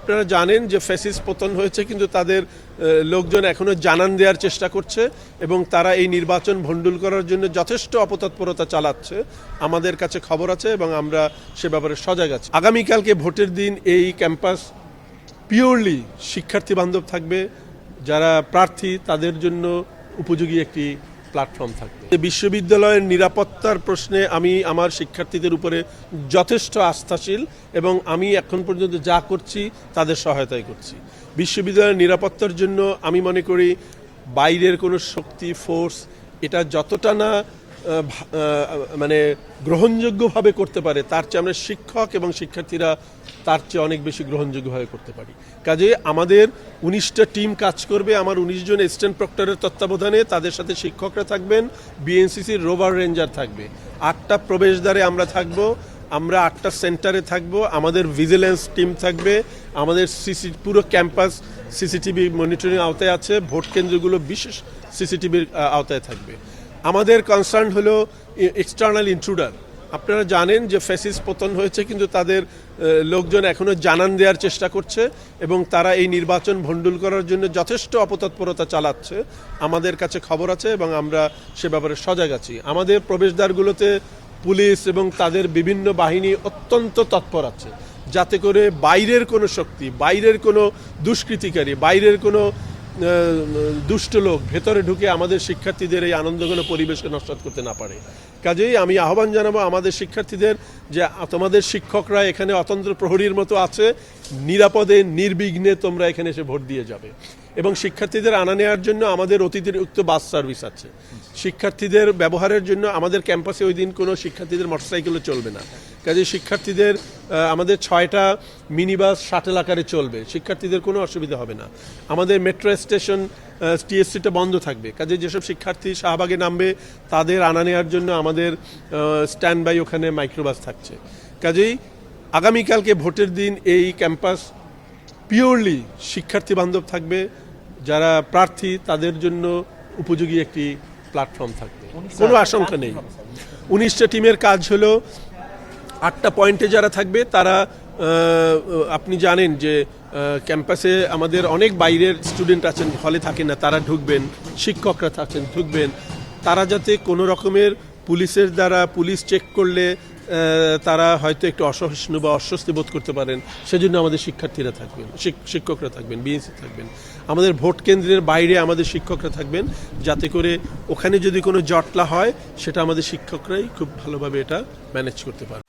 আপনারা জানেন যে ফ্যাসিস্ট পতন হয়েছে, কিন্তু তাদের লোকজন এখনো জানান দেওয়ার চেষ্টা করছে এবং তারা এই নির্বাচন ভণ্ডুল করার জন্য যথেষ্ট অপতৎপরতা চালাচ্ছে। আমাদের কাছে খবর আছে এবং আমরা সে ব্যাপারে সজাগ আছি। আগামীকালকে ভোটের দিন এই ক্যাম্পাস পিওরলি শিক্ষার্থী বান্ধব থাকবে। যারা প্রার্থী তাদের জন্য উপযোগী একটি প্ল্যাটফর্ম থাকবে। বিশ্ববিদ্যালয়ের নিরাপত্তার প্রশ্নে আমি আমার শিক্ষার্থীদের উপরে যথেষ্ট আস্থাশীল এবং আমি এখন পর্যন্ত যা করছি তাদের সহায়তাই করছি। বিশ্ববিদ্যালয়ের নিরাপত্তার জন্য আমি মনে করি বাইরের কোনো শক্তি ফোর্স এটা যতটা না মানে গ্রহণযোগ্যভাবে করতে পারে, তার চেয়ে আমরা শিক্ষক এবং শিক্ষার্থীরা তার চেয়ে অনেক বেশি গ্রহণযোগ্যভাবে করতে পারি। কাজে আমাদের 19টা টিম কাজ করবে। আমার 19 জন অ্যাসিস্ট্যান্ট প্রক্টরের তত্ত্বাবধানে, তাদের সাথে শিক্ষকরা থাকবেন, বিএনসিসির রোভার রেঞ্জার থাকবে। 8টা প্রবেশদ্বারে আমরা থাকব, আমরা 8টা সেন্টারে থাকব, আমাদের ভিজিলেন্স টিম থাকবে, আমাদের পুরো ক্যাম্পাস সিসিটিভি মনিটরিং আওতায় আছে, ভোট কেন্দ্রগুলো বিশেষ সিসিটিভির আওতায় থাকবে। আমাদের কনসার্ন হলো এক্সটার্নাল ইন্ট্রুডার। আপনারা জানেন যে ফ্যাসিস্ট পতন হয়েছে, কিন্তু তাদের লোকজন এখনো জানান দেওয়ার চেষ্টা করছে এবং তারা এই নির্বাচন ভণ্ডুল করার জন্য যথেষ্ট অপতৎপরতা চালাচ্ছে। আমাদের কাছে খবর আছে এবং আমরা সে ব্যাপারে সজাগ আছি। আমাদের প্রবেশদ্বারগুলোতে পুলিশ এবং তাদের বিভিন্ন বাহিনী অত্যন্ত তৎপর আছে, যাতে করে বাইরের কোনো শক্তি, বাইরের কোনো দুষ্কৃতিকারী, বাইরের কোনো দুষ্ট লোক ভেতরে ঢুকে আমাদের শিক্ষার্থীদের এই আনন্দঘন পরিবেশকে নষ্ট করতে না পারে। কাজেই আমি আহ্বান জানাবো আমাদের শিক্ষার্থীদের যে তোমাদের শিক্ষকরা এখানে অতন্ত্র প্রহরীর মতো আছে, নিরাপদে নির্বিঘ্নে তোমরা এখানে এসে ভোট দিয়ে যাবে। এবং শিক্ষার্থীদের আনা নেওয়ার জন্য আমাদের অতিরিক্ত বাস সার্ভিস আছে। শিক্ষার্থীদের ব্যবহারের জন্য আমাদের ক্যাম্পাসে ওই দিন কোনো শিক্ষার্থীদের মোটরসাইকেলও চলবে না। কাজে শিক্ষার্থীদের আমাদের 6টা মিনি বাস শাটেল আকারে চলবে, শিক্ষার্থীদের কোনো অসুবিধা হবে না। আমাদের মেট্রো স্টেশন টিএসসিটা বন্ধ থাকবে। কাজে যেসব শিক্ষার্থী শাহবাগে নামবে তাদের আনা নেওয়ার জন্য আমাদের স্ট্যান্ড বাই ওখানে মাইক্রোবাস থাকছে। কাজেই আগামীকালকে ভোটের দিন এই ক্যাম্পাস পিওরলি শিক্ষার্থী বান্ধব থাকবে। যারা প্রার্থী তাদের জন্য উপযোগী একটি প্ল্যাটফর্ম থাকবে, কোনো আশঙ্কা নেই। 19টা টিমের কাজ হলো 8টা পয়েন্টে যারা থাকবে তারা, আপনি জানেন যে ক্যাম্পাসে আমাদের অনেক বাইরের স্টুডেন্ট আছেন, হলে থাকেন না, তারা ঢুকবেন, শিক্ষকরা থাকেন ঢুকবেন। তারা যাতে কোনো রকমের পুলিশের দ্বারা পুলিশ চেক করলে তারা হয়তো একটু অসহিষ্ণু বা অস্বস্তি বোধ করতে পারেন, সেজন্য আমাদের শিক্ষার্থীরা থাকবেন, শিক্ষকরা থাকবেন, বিএনসি থাকবেন। আমাদের ভোট কেন্দ্রের বাইরে আমাদের শিক্ষকরা থাকবেন, যাতে করে ওখানে যদি কোনো জটলা হয় সেটা আমাদের শিক্ষকরাই খুব ভালোভাবে এটা ম্যানেজ করতে পারে।